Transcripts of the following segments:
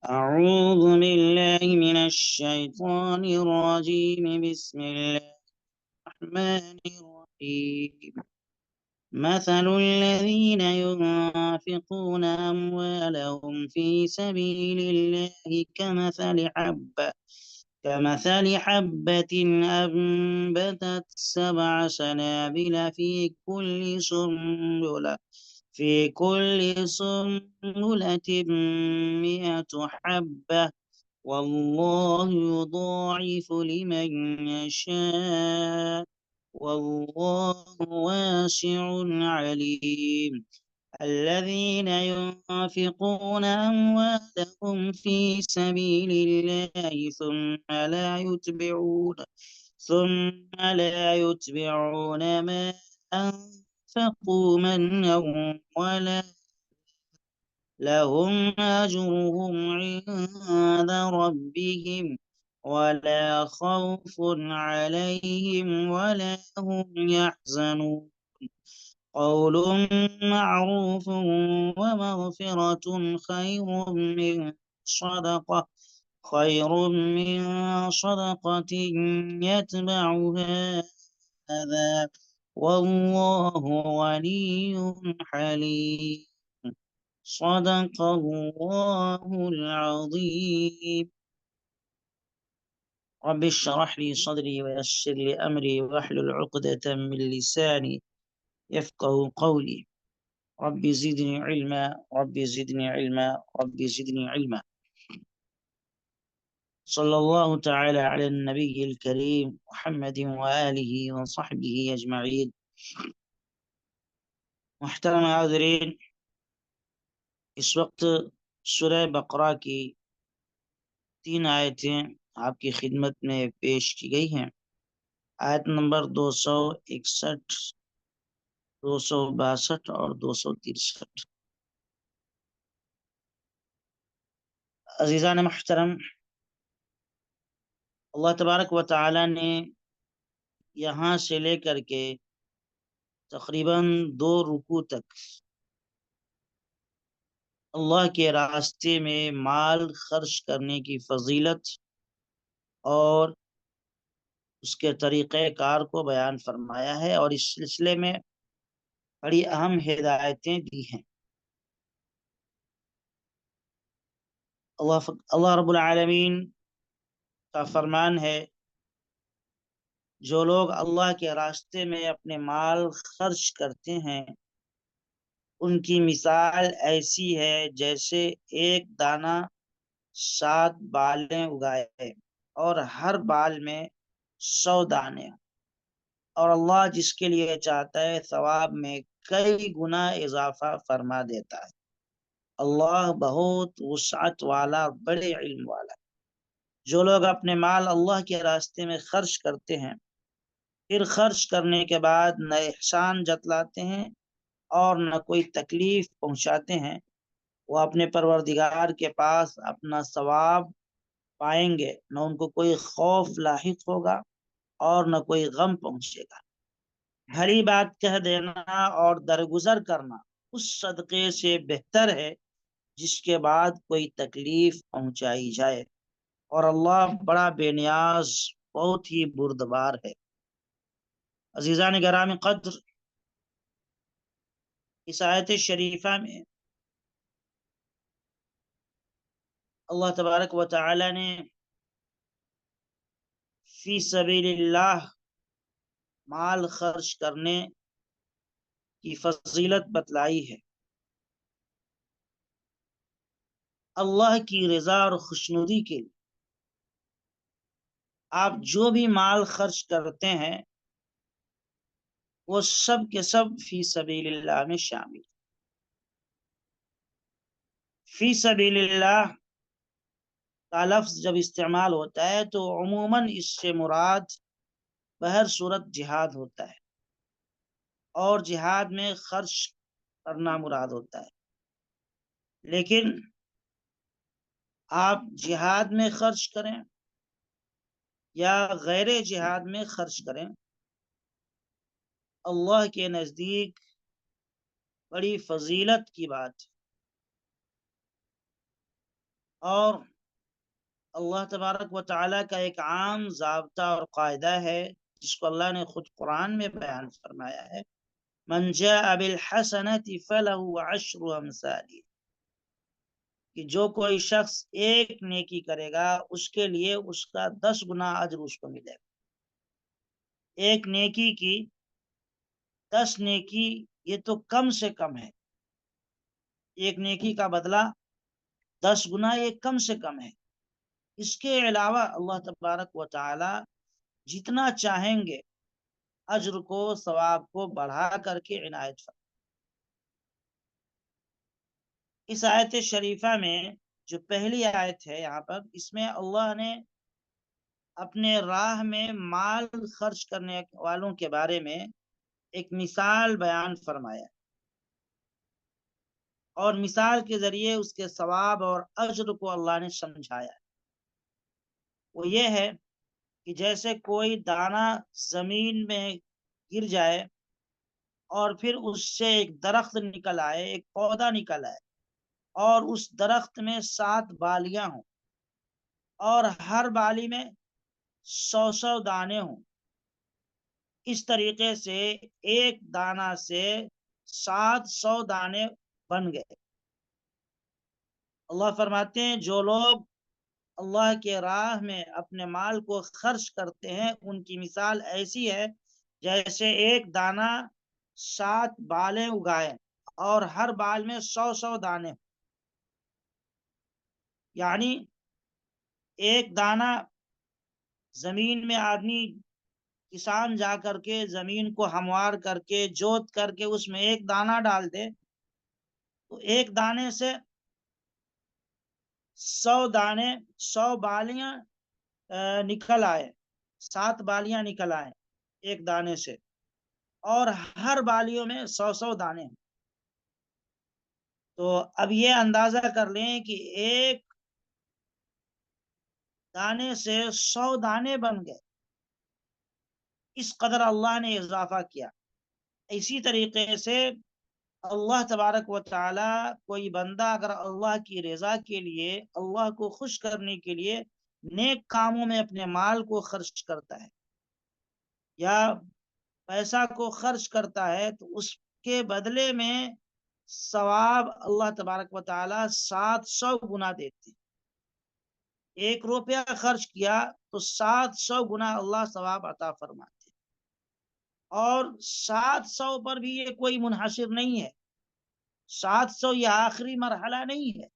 أعوذ بالله من الشيطان الرجيم. بسم الله الرحمن الرحيم. مثل الذين ينفقون أموالهم في سبيل الله كمثل حبة أنبتت 7 سنابل في كل سنبلة 100 حبة، والله يضاعف لمن يشاء، والله واسع عليم. الذين ينفقون أموالهم في سبيل الله ثم لا يتبعون ما أنفقوا منا ولا لهم أجرهم عند ربهم ولا خوف عليهم ولا هم يحزنون. قول معروف ومغفرة خير من صدقة يتبعها أذى، والله غني حليم. صدق الله العظيم. رب اشرح لي صدري ويسر لي أمري واحلل عقدة من لساني يفقه قولي. رب زدني علما، رب زدني علما، رب زدني علما. صلى الله تعالى على النبي الكريم محمد وآله وصحبه أجمعين. محترم حاضرین، اس وقت سورہ بقرہ کی 3 آیتیں آپ کی خدمت میں پیش کی گئی ہیں۔ آیت نمبر 261، 262 اور 263۔ عزیزان محترم، اللہ تبارک و تعالی نے یہاں سے لے کر کے تقریباً 2 رکوع تک اللہ کے راستے میں مال خرچ کرنے کی فضیلت اور اس کے طریقہ کار کو بیان فرمایا ہے، اور اس سلسلے میں بڑی اہم ہدایتیں دی ہیں۔ اللہ رب العالمین کا فرمان ہے، جو لوگ اللہ کے راستے میں اپنے مال خرچ کرتے ہیں ان کی مثال ایسی ہے جیسے ایک دانہ 7 بالیں اگائے اور ہر بال میں 100 دانے، اور اللہ جس کے لیے چاہتا ہے ثواب میں کئی گنا اضافہ فرما دیتا ہے۔ اللہ بہت وسعت والا، بڑے علم والا۔ جو لوگ اپنے مال اللہ کے راستے میں خرچ کرتے ہیں، پھر خرچ کرنے کے بعد نہ احسان جتلاتے ہیں اور نہ کوئی تکلیف پہنچاتے ہیں، وہ اپنے پروردگار کے پاس اپنا ثواب پائیں گے، نہ ان کو کوئی خوف لاحق ہوگا اور نہ کوئی غم پہنچے گا۔ بھلی بات کہہ دینا اور درگزر کرنا اس صدقے سے بہتر ہے جس کے بعد کوئی تکلیف پہنچائی جائے، اور اللہ بڑا بے نیاز، بہت ہی بردبار ہے۔ عزیزان گرامی قدر، اس آیت شریفہ میں اللہ تبارک و تعالی نے فی سبیل اللہ مال خرچ کرنے کی فضیلت بتلائی ہے۔ اللہ کی رضا اور خوشنودی کے لیے آپ جو بھی مال خرچ کرتے ہیں وہ سب کے سب فی سبیل اللہ میں شامل۔ فی سبیل اللہ کا لفظ جب استعمال ہوتا ہے تو عموماً اس سے مراد بہر صورت جہاد ہوتا ہے، اور جہاد میں خرچ کرنا مراد ہوتا ہے۔ لیکن آپ جہاد میں خرچ کریں یا غیر جہاد میں خرچ کریں، اللہ کے نزدیک بڑی فضیلت کی بات ہے۔ اور اللہ تبارک و تعالیٰ کا ایک عام ضابطہ اور قاعدہ ہے جس کو اللہ نے خود قرآن میں بیان فرمایا ہے، من جاء بالحسنۃ فلہ عشر امثالہ، کہ جو کوئی شخص ایک نیکی کرے گا اس کے لیے اس کا 10 گنا اجر اس کو ملے گا۔ ایک نیکی کی 10 نیکی، یہ تو کم سے کم ہے، ایک نیکی کا بدلہ 10 گنا، یہ کم سے کم ہے۔ اس کے علاوہ اللہ تبارک و تعالی جتنا چاہیں گے اجر کو، ثواب کو بڑھا کر کے عنایت فرمائیں۔ اس آیت شریفہ میں جو پہلی آیت ہے یہاں پر، اس میں اللہ نے اپنے راہ میں مال خرچ کرنے والوں کے بارے میں ایک مثال بیان فرمایا، اور مثال کے ذریعے اس کے ثواب اور اجر کو اللہ نے سمجھایا۔ وہ یہ ہے کہ جیسے کوئی دانہ زمین میں گر جائے اور پھر اس سے ایک درخت نکل آئے، ایک پودا نکل آئے، اور اس درخت میں 7 بالیاں ہوں اور ہر بالی میں 100 دانے ہوں، اس طریقے سے ایک دانہ سے 700 دانے بن گئے۔ اللہ فرماتے ہیں جو لوگ اللہ کے راہ میں اپنے مال کو خرچ کرتے ہیں ان کی مثال ایسی ہے جیسے ایک دانہ 7 بالیں اگائے اور ہر بال میں 100 دانے، یعنی ایک دانہ زمین میں آدمی کسان جا کر کے زمین کو ہموار کر کے جوت کر کے اس میں ایک دانہ ڈال دے تو ایک دانے سے 100 دانے، 100 بالیاں نکل آئے، 7 بالیاں نکل آئے ایک دانے سے، اور ہر بالیوں میں 100 دانے۔ تو اب یہ اندازہ کر لیں کہ ایک دانے سے 100 دانے بن گئے، اس قدر اللہ نے اضافہ کیا۔ اسی طریقے سے اللہ تبارک و تعالی، کوئی بندہ اگر اللہ کی رضا کے لیے، اللہ کو خوش کرنے کے لیے نیک کاموں میں اپنے مال کو خرچ کرتا ہے یا پیسہ کو خرچ کرتا ہے تو اس کے بدلے میں ثواب اللہ تبارک و تعالی 700 گنا دیتے ہیں۔ 1 روپیہ خرچ کیا تو 700 گنا اللہ ثواب عطا فرماتے ہیں، اور 700 پر بھی یہ کوئی منحصر نہیں ہے، 700 یہ آخری مرحلہ نہیں ہے۔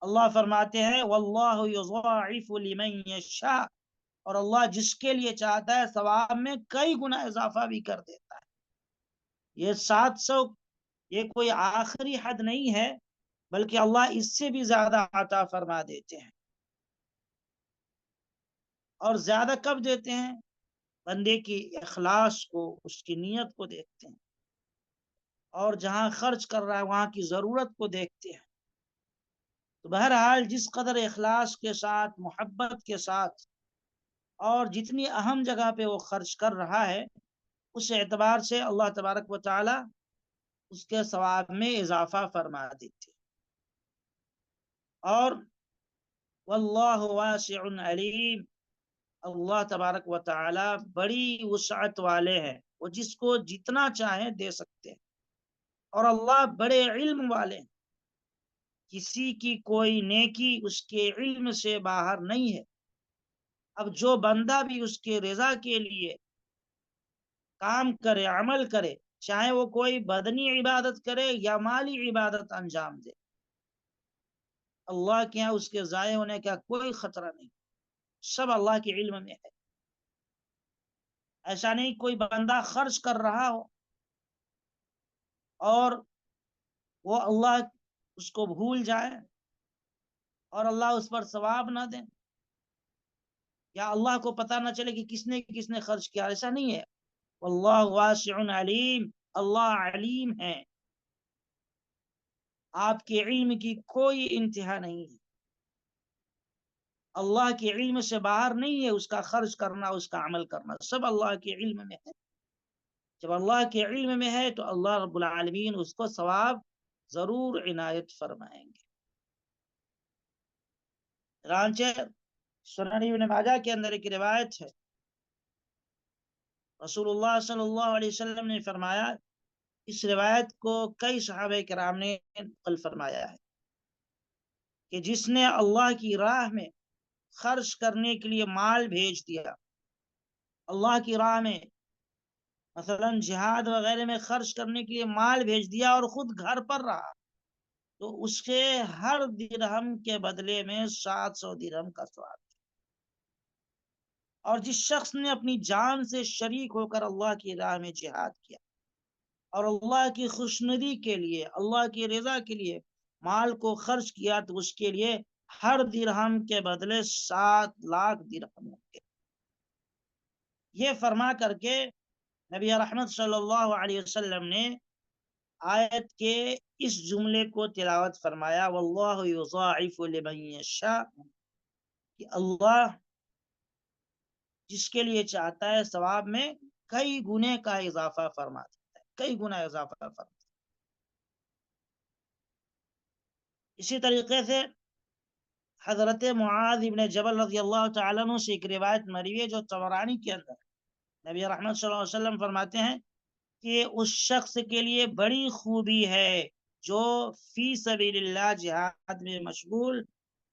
اللہ فرماتے ہیں واللہ یضاعف لمن یشاء، اور اللہ جس کے لیے چاہتا ہے ثواب میں کئی گنا اضافہ بھی کر دیتا ہے۔ یہ 700 یہ کوئی آخری حد نہیں ہے، بلکہ اللہ اس سے بھی زیادہ عطا فرما دیتے ہیں۔ اور زیادہ کب دیتے ہیں؟ بندے کی اخلاص کو، اس کی نیت کو دیکھتے ہیں، اور جہاں خرچ کر رہا ہے وہاں کی ضرورت کو دیکھتے ہیں۔ تو بہرحال جس قدر اخلاص کے ساتھ، محبت کے ساتھ، اور جتنی اہم جگہ پہ وہ خرچ کر رہا ہے، اس اعتبار سے اللہ تبارک و تعالی اس کے ثواب میں اضافہ فرما دیتے۔ اور واللہ واسع علیم، اللہ تبارک و تعالی بڑی وسعت والے ہیں، وہ جس کو جتنا چاہیں دے سکتے ہیں، اور اللہ بڑے علم والے ہیں، کسی کی کوئی نیکی اس کے علم سے باہر نہیں ہے۔ اب جو بندہ بھی اس کے رضا کے لیے کام کرے، عمل کرے، چاہے وہ کوئی بدنی عبادت کرے یا مالی عبادت انجام دے، اللہ کے یہاں اس کے ضائع ہونے کا کوئی خطرہ نہیں، سب اللہ کے علم میں ہے۔ ایسا نہیں کوئی بندہ خرچ کر رہا ہو اور وہ اللہ اس کو بھول جائے اور اللہ اس پر ثواب نہ دے، یا اللہ کو پتہ نہ چلے کہ کس نے خرچ کیا، ایسا نہیں ہے۔ واللہ واسع علیم، اللہ علیم ہے، آپ کے علم کی کوئی انتہا نہیں ہے، اللہ کے علم سے باہر نہیں ہے اس کا خرچ کرنا، اس کا عمل کرنا، سب اللہ کے علم میں ہے۔ جب اللہ کے علم میں ہے تو اللہ رب العالمین اس کو ثواب ضرور عنایت فرمائیں گے۔ چنانچہ سنن ابن ماجہ کے اندر ایک روایت ہے، رسول اللہ صلی اللہ علیہ وسلم نے فرمایا، اس روایت کو کئی صحابہ کرام نے نقل فرمایا ہے کہ جس نے اللہ کی راہ میں خرچ کرنے کے لیے مال بھیج دیا، اللہ کی راہ میں مثلا جہاد وغیرہ میں خرچ کرنے کے لیے مال بھیج دیا اور خود گھر پر رہا، تو اس کے ہر درہم کے بدلے میں 700 درہم کا ثواب۔ اور جس شخص نے اپنی جان سے شریک ہو کر اللہ کی راہ میں جہاد کیا اور اللہ کی خوشنودی کے لیے، اللہ کی رضا کے لیے مال کو خرچ کیا، تو اس کے لیے ہر درہم کے بدلے 7 لاکھ درہم ہوں گے۔ یہ فرما کر کے نبی رحمت صلی اللہ علیہ وسلم نے آیت کے اس جملے کو تلاوت فرمایا، واللہ یضاعف لمن یشاء، کہ اللہ جس کے لیے چاہتا ہے ثواب میں کئی گنے کا اضافہ فرما دیتا ہے، کئی گنا اضافہ فرما۔ اسی طریقے سے حضرت معاذ ابن جبل رضی اللہ تعالیٰ عنہ سے ایک روایت مروی ہے جو طبرانی کے اندر، نبی رحمت صلی اللہ علیہ وسلم فرماتے ہیں کہ اس شخص کے لیے بڑی خوبی ہے جو فی سبیل اللہ جہاد میں مشغول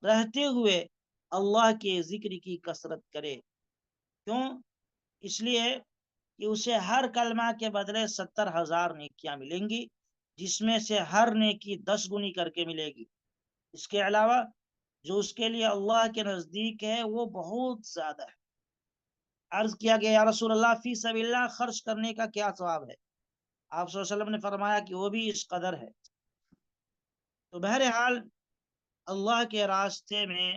رہتے ہوئے اللہ کے ذکر کی کثرت کرے۔ کیوں؟ اس لیے کہ اسے ہر کلمہ کے بدلے 70,000 نیکیاں ملیں گی، جس میں سے ہر نیکی 10 گنی کر کے ملے گی۔ اس کے علاوہ جو اس کے لیے اللہ کے نزدیک ہے وہ بہت زیادہ ہے۔ عرض کیا گیا، یا رسول اللہ فی سبیل اللہ خرچ کرنے کا کیا ثواب ہے؟ آپ صلی اللہ علیہ وسلم نے فرمایا کہ وہ بھی اس قدر ہے۔ تو بہرحال اللہ کے راستے میں،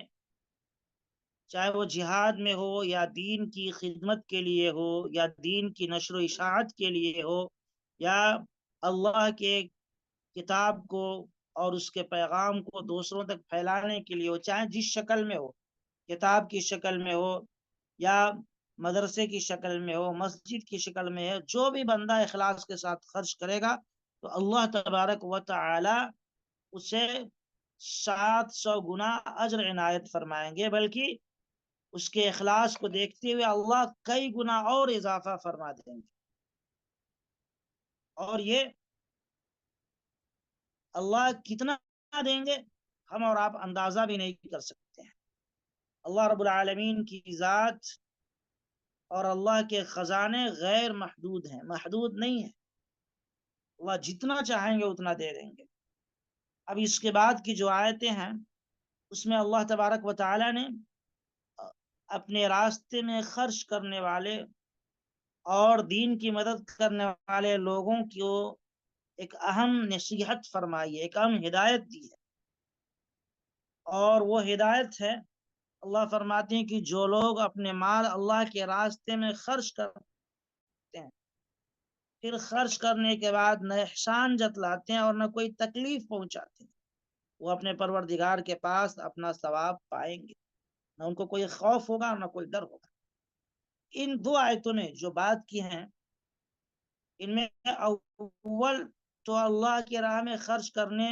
چاہے وہ جہاد میں ہو یا دین کی خدمت کے لیے ہو یا دین کی نشر و اشاعت کے لیے ہو یا اللہ کے کتاب کو اور اس کے پیغام کو دوسروں تک پھیلانے کے لیے ہو، چاہے جس شکل میں ہو، کتاب کی شکل میں ہو یا مدرسے کی شکل میں ہو، مسجد کی شکل میں ہے، جو بھی بندہ اخلاص کے ساتھ خرچ کرے گا تو اللہ تبارک و تعالی اسے 700 گنا اجر عنایت فرمائیں گے، بلکہ اس کے اخلاص کو دیکھتے ہوئے اللہ کئی گنا اور اضافہ فرما دیں گے۔ اور یہ اللہ کتنا دیں گے ہم اور آپ اندازہ بھی نہیں کر سکتے ہیں۔ اللہ رب العالمین کی ذات اور اللہ کے خزانے غیر محدود ہیں، محدود نہیں ہیں۔ اللہ جتنا چاہیں گے اتنا دے دیں گے۔ اب اس کے بعد کی جو آیتیں ہیں اس میں اللہ تبارک و تعالی نے اپنے راستے میں خرچ کرنے والے اور دین کی مدد کرنے والے لوگوں کو ایک اہم نصیحت فرمائی ہے، ایک اہم ہدایت دی ہے، اور وہ ہدایت ہے، اللہ فرماتے ہیں کہ جو لوگ اپنے مال اللہ کے راستے میں خرچ کرتے ہیں، پھر خرچ کرنے کے بعد نہ احسان جتلاتے ہیں اور نہ کوئی تکلیف پہنچاتے ہیں، وہ اپنے پروردگار کے پاس اپنا ثواب پائیں گے، نہ ان کو کوئی خوف ہوگا نہ کوئی ڈر ہوگا۔ ان دو آیتوں نے جو بات کی ہیں، ان میں اول تو اللہ کی راہ میں خرچ کرنے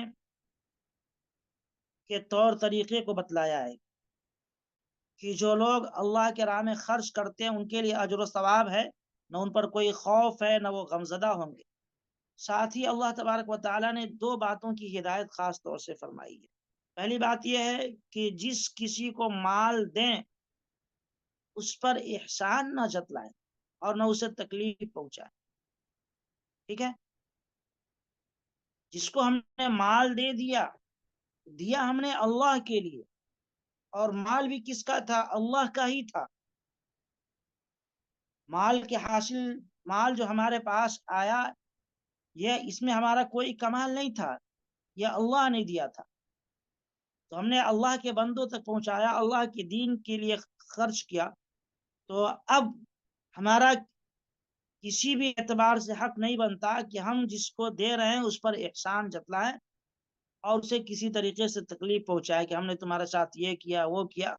کے طور طریقے کو بتلایا ہے کہ جو لوگ اللہ کے راہ میں خرچ کرتے ہیں ان کے لیے اجر و ثواب ہے، نہ ان پر کوئی خوف ہے نہ وہ غمزدہ ہوں گے۔ ساتھ ہی اللہ تبارک و تعالیٰ نے دو باتوں کی ہدایت خاص طور سے فرمائی ہے۔ پہلی بات یہ ہے کہ جس کسی کو مال دیں اس پر احسان نہ جتلائیں اور نہ اسے تکلیف پہنچائیں، ٹھیک ہے؟ جس کو ہم نے مال دے دیا ہم نے اللہ کے لیے، اور مال بھی کس کا تھا؟ اللہ کا ہی تھا۔ مال جو ہمارے پاس آیا، یہ اس میں ہمارا کوئی کمال نہیں تھا، یہ اللہ نے دیا تھا، تو ہم نے اللہ کے بندوں تک پہنچایا، اللہ کے دین کے لیے خرچ کیا۔ تو اب ہمارا کسی بھی اعتبار سے حق نہیں بنتا کہ ہم جس کو دے رہے ہیں اس پر احسان جتلائیں اور اسے کسی طریقے سے تکلیف پہنچائے کہ ہم نے تمہارے ساتھ یہ کیا وہ کیا،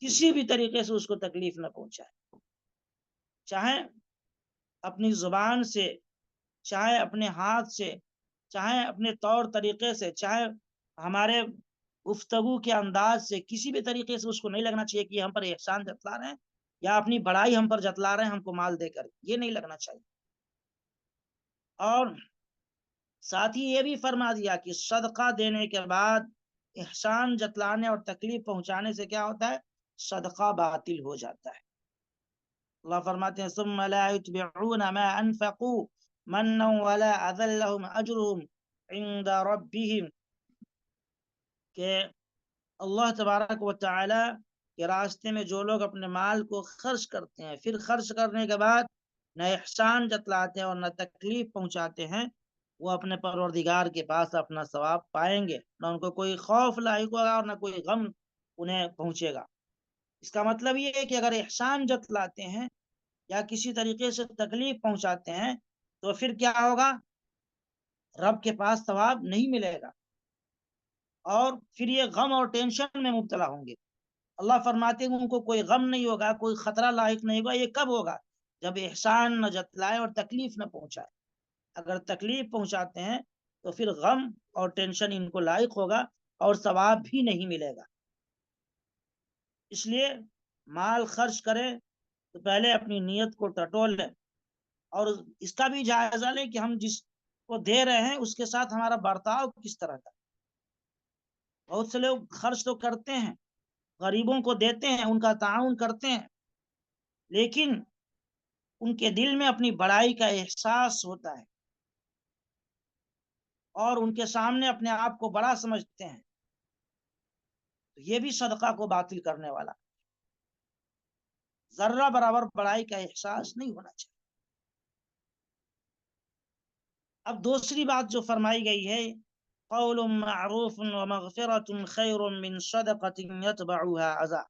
کسی بھی طریقے سے اس کو تکلیف نہ پہنچائے، چاہے اپنی زبان سے، چاہے اپنے ہاتھ سے، چاہے اپنے طور طریقے سے، چاہے ہمارے گفتگو کے انداز سے کسی بھی طریقے سے اس کو نہیں لگنا چاہیے کہ یہ ہم پر احسان جتلا رہے ہیں یا اپنی بڑائی ہم پر جتلا رہے ہیں ہم کو مال دے کر، یہ نہیں لگنا چاہیے۔ اور ساتھ ہی یہ بھی فرما دیا کہ صدقہ دینے کے بعد احسان جتلانے اور تکلیف پہنچانے سے کیا ہوتا ہے؟ صدقہ باطل ہو جاتا ہے۔ اللہ فرماتے ہیں ثم لا يتبعون ما انفقوا منا ولا اذى لهم اجرهم عند ربهم، کہ اللہ تبارک و تعالی کے راستے میں جو لوگ اپنے مال کو خرچ کرتے ہیں پھر خرچ کرنے کے بعد نہ احسان جتلاتے ہیں اور نہ تکلیف پہنچاتے ہیں، وہ اپنے پروردگار کے پاس اپنا ثواب پائیں گے، نہ ان کو کوئی خوف لاحق ہوگا اور نہ کوئی غم انہیں پہنچے گا۔ اس کا مطلب یہ ہے کہ اگر احسان جتلاتے ہیں یا کسی طریقے سے تکلیف پہنچاتے ہیں تو پھر کیا ہوگا؟ رب کے پاس ثواب نہیں ملے گا اور پھر یہ غم اور ٹینشن میں مبتلا ہوں گے۔ اللہ فرماتے ہیں ان کو کوئی غم نہیں ہوگا، کوئی خطرہ لاحق نہیں ہوگا۔ یہ کب ہوگا؟ جب احسان نہ جتلائے اور تکلیف نہ پہنچائے۔ اگر تکلیف پہنچاتے ہیں تو پھر غم اور ٹینشن ان کو لاحق ہوگا اور ثواب بھی نہیں ملے گا۔ اس لیے مال خرچ کریں تو پہلے اپنی نیت کو ٹٹول لیں اور اس کا بھی جائزہ لیں کہ ہم جس کو دے رہے ہیں اس کے ساتھ ہمارا برتاؤ کس طرح کا۔ بہت سے لوگ خرچ تو کرتے ہیں، غریبوں کو دیتے ہیں، ان کا تعاون کرتے ہیں، لیکن ان کے دل میں اپنی بڑائی کا احساس ہوتا ہے اور ان کے سامنے اپنے آپ کو بڑا سمجھتے ہیں، تو یہ بھی صدقہ کو باطل کرنے والا۔ ذرہ برابر بڑائی کا احساس نہیں ہونا چاہیے۔ اب دوسری بات جو فرمائی گئی ہے قول معروف ومغفرۃ خیر من صدقۃ یتبعها اذى،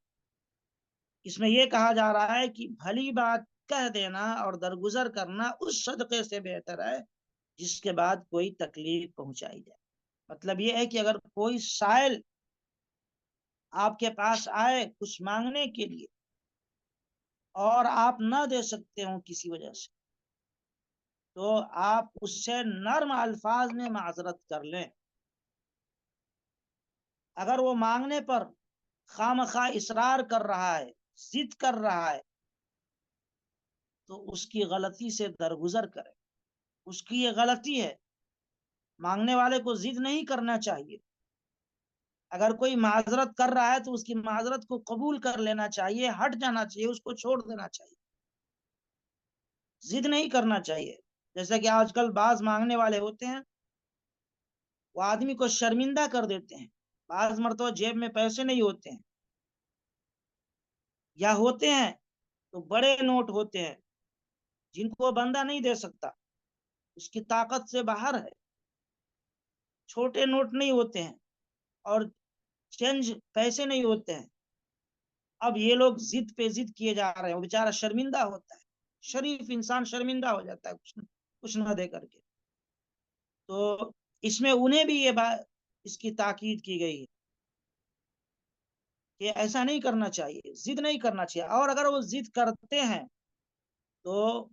اس میں یہ کہا جا رہا ہے کہ بھلی بات کہہ دینا اور درگزر کرنا اس صدقے سے بہتر ہے جس کے بعد کوئی تکلیف پہنچائی جائے۔ مطلب یہ ہے کہ اگر کوئی سائل آپ کے پاس آئے کچھ مانگنے کے لیے اور آپ نہ دے سکتے ہوں کسی وجہ سے، تو آپ اس سے نرم الفاظ میں معذرت کر لیں۔ اگر وہ مانگنے پر خواہ اصرار کر رہا ہے، ضد کر رہا ہے، تو اس کی غلطی سے درگزر کریں۔ اس کی یہ غلطی ہے، مانگنے والے کو ضد نہیں کرنا چاہیے۔ اگر کوئی معذرت کر رہا ہے تو اس کی معذرت کو قبول کر لینا چاہیے، ہٹ جانا چاہیے، اس کو چھوڑ دینا چاہیے، ضد نہیں کرنا چاہیے۔ جیسا کہ آج کل بعض مانگنے والے ہوتے ہیں وہ آدمی کو شرمندہ کر دیتے ہیں۔ بعض مرتبہ جیب میں پیسے نہیں ہوتے ہیں یا ہوتے ہیں تو بڑے نوٹ ہوتے ہیں جن کو بندہ نہیں دے سکتا، اس کی طاقت سے باہر ہے، چھوٹے نوٹ نہیں ہوتے ہیں اور چینج پیسے نہیں ہوتے ہیں۔ اب یہ لوگ ضد پہ ضد کیے جا رہے ہیں، وہ بیچارہ شرمندہ ہوتا ہے، شریف انسان شرمندہ ہو جاتا ہے کچھ نہ دے کر کے۔ تو اس میں انہیں بھی یہ بات اس کی تاکید کی گئی ہے کہ ایسا نہیں کرنا چاہیے، ضد نہیں کرنا چاہیے، اور اگر وہ ضد کرتے ہیں تو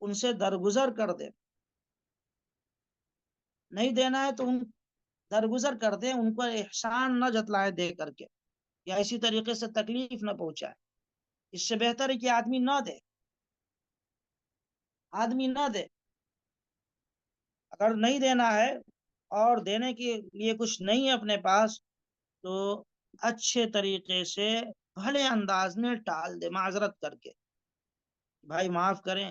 ان سے درگزر کر دیں۔ نہیں دینا ہے تو ان درگزر کر دیں، ان کو احسان نہ جتلائے دے کر کے یا اسی طریقے سے تکلیف نہ پہنچائے۔ اس سے بہتر ہے کہ آدمی نہ دے، آدمی نہ دے۔ اگر نہیں دینا ہے اور دینے کے لیے کچھ نہیں ہے اپنے پاس تو اچھے طریقے سے بھلے انداز میں ٹال دے، معذرت کر کے، بھائی معاف کریں،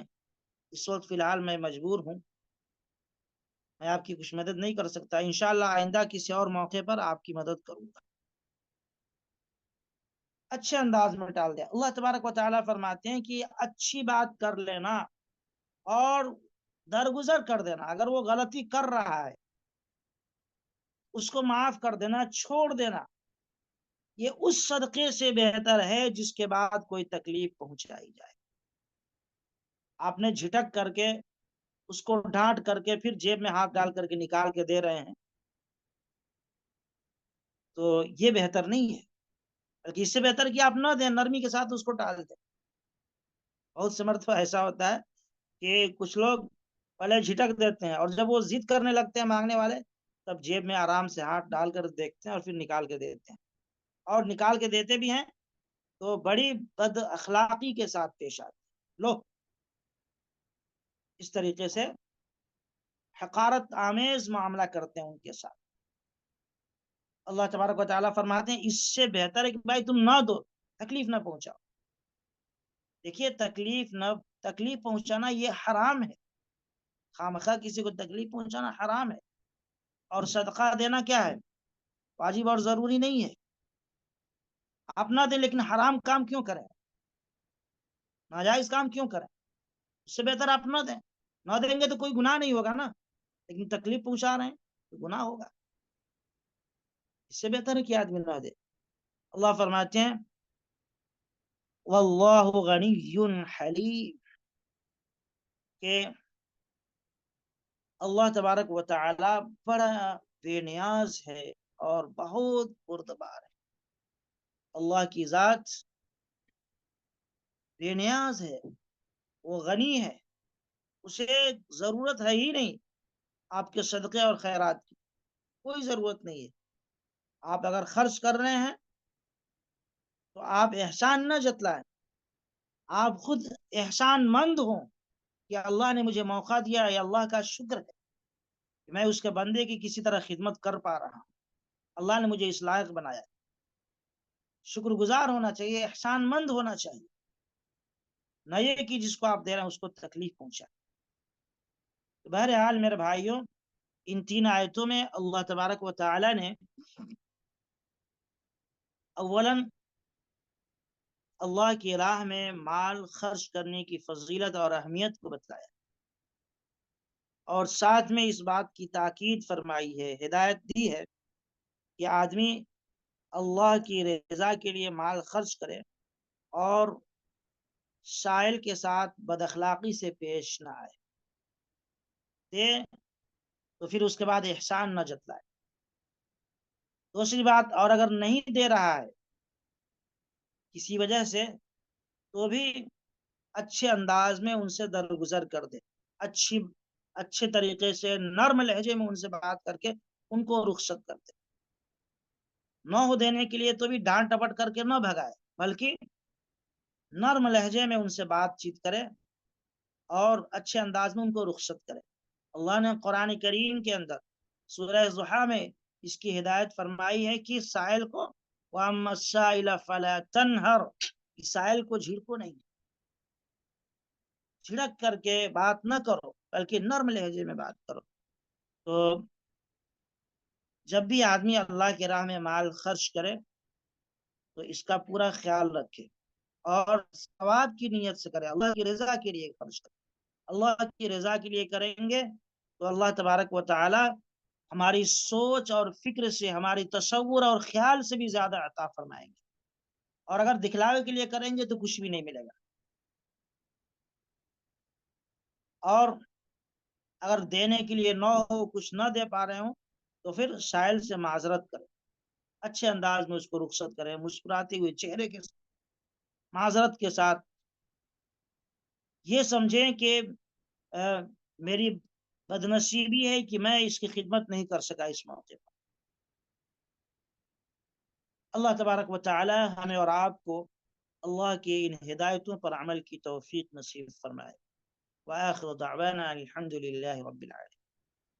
اس وقت فی الحال میں مجبور ہوں، میں آپ کی کچھ مدد نہیں کر سکتا، انشاءاللہ آئندہ کسی اور موقع پر آپ کی مدد کروں گا۔ اچھے انداز میں ٹال دیا۔ اللہ تبارک و تعالیٰ فرماتے ہیں کہ اچھی بات کر لینا اور درگزر کر دینا، اگر وہ غلطی کر رہا ہے اس کو معاف کر دینا، چھوڑ دینا، یہ اس صدقے سے بہتر ہے جس کے بعد کوئی تکلیف پہنچائی جائے۔ آپ نے جھٹک کر کے اس کو ڈانٹ کر کے پھر جیب میں ہاتھ ڈال کر کے نکال کے دے رہے ہیں تو یہ بہتر نہیں ہے، بلکہ اس سے بہتر کہ آپ نہ دیں، نرمی کے ساتھ اس کو ٹال دیں۔ بہت سے مرتبہ ایسا ہوتا ہے کہ کچھ لوگ پہلے جھٹک دیتے ہیں اور جب وہ ضد کرنے لگتے ہیں مانگنے والے تب جیب میں آرام سے ہاتھ ڈال کر دیکھتے ہیں اور پھر نکال کے دیتے ہیں، اور نکال کے دیتے بھی ہیں تو بڑی بد اخلاقی کے ساتھ پیش آتے ہیں، لو اس طریقے سے حقارت آمیز معاملہ کرتے ہیں ان کے ساتھ۔ اللہ تبارک و تعالیٰ فرماتے ہیں اس سے بہتر ہے کہ بھائی تم نہ دو، تکلیف نہ پہنچاؤ۔ دیکھیے تکلیف پہنچانا یہ حرام ہے، خامخواہ کسی کو تکلیف پہنچانا حرام ہے۔ اور صدقہ دینا کیا ہے؟ واجب اور ضروری نہیں ہے۔ آپ نہ دیں لیکن حرام کام کیوں کریں، ناجائز کام کیوں کریں؟ اس سے بہتر آپ نہ دیں، نہ دیں گے تو کوئی گناہ نہیں ہوگا نا، لیکن تکلیف پہنچا رہے ہیں تو گناہ ہوگا۔ اس سے بہتر ہے کہ آدمی نہ دے۔ اللہ فرماتے ہیں واللہ غنی حلیم، کہ اللہ تبارک و تعالی بڑا بے نیاز ہے اور بہت بردبار ہے۔ اللہ کی ذات بے نیاز ہے، وہ غنی ہے، اسے ضرورت ہے ہی نہیں آپ کے صدقے اور خیرات کی، کوئی ضرورت نہیں ہے۔ آپ اگر خرچ کر رہے ہیں تو آپ احسان نہ جتلائیں، آپ خود احسان مند ہوں کہ اللہ نے مجھے موقع دیا، یہ اللہ کا شکر ہے کہ میں اس کے بندے کی کسی طرح خدمت کر پا رہا ہوں، اللہ نے مجھے اس لائق بنایا۔ شکر گزار ہونا چاہیے، احسان مند ہونا چاہیے، نہ یہ کہ جس کو آپ دے رہے ہیں اس کو تکلیف پہنچا۔ بہرحال میرے بھائیوں، ان تین آیتوں میں اللہ تبارک و تعالی نے اولاً اللہ کی راہ میں مال خرچ کرنے کی فضیلت اور اہمیت کو بتلایا، اور ساتھ میں اس بات کی تاکید فرمائی ہے، ہدایت دی ہے کہ آدمی اللہ کی رضا کے لیے مال خرچ کرے اور سائل کے ساتھ بد اخلاقی سے پیش نہ آئے، دے تو پھر اس کے بعد احسان نہ جتلائے۔ دوسری بات، اور اگر نہیں دے رہا ہے کسی وجہ سے تو بھی اچھے انداز میں ان سے درگزر کر دے، اچھے طریقے سے نرم لہجے میں ان سے بات کر کے ان کو رخصت کر دے، نہ ہو دینے کے لیے تو بھی ڈانٹ ٹپٹ کر کے نہ بھگائے، بلکہ نرم لہجے میں ان سے بات چیت کرے اور اچھے انداز میں ان کو رخصت کرے۔ اللہ نے قرآن کریم کے اندر سورہ ضحیٰ میں اس کی ہدایت فرمائی ہے کہ سائل کو وَأَمَّا السَّائِلَ فَلَا تَنْهَرْ، سائل کو جھڑکو نہیں، جھڑک کر کے بات نہ کرو بلکہ نرم لہجے میں بات کرو۔ تو جب بھی آدمی اللہ کی راہ میں مال خرچ کرے تو اس کا پورا خیال رکھے اور ثواب کی نیت سے کرے، اللہ کی رضا کے لیے خرچ کرے۔ اللہ کی رضا کے لیے کریں گے تو اللہ تبارک و تعالی ہماری سوچ اور فکر سے، ہماری تصور اور خیال سے بھی زیادہ عطا فرمائیں گے، اور اگر دکھلاوے کے لیے کریں گے تو کچھ بھی نہیں ملے گا۔ اور اگر دینے کے لیے نہ ہو، کچھ نہ دے پا رہے ہوں تو پھر سائل سے معذرت کریں، اچھے انداز میں اس کو رخصت کریں، مسکراتے ہوئے چہرے کے ساتھ، معذرت کے ساتھ، یہ سمجھیں کہ میری بدنصیبی ہے کہ میں اس کی خدمت نہیں کر سکا اس موقع پر۔ اللہ تبارک و تعالی ہمیں اور آپ کو اللہ کی ان ہدایتوں پر عمل کی توفیق نصیب فرمائے۔ وآخر دعوانا الحمد للہ رب العالمین۔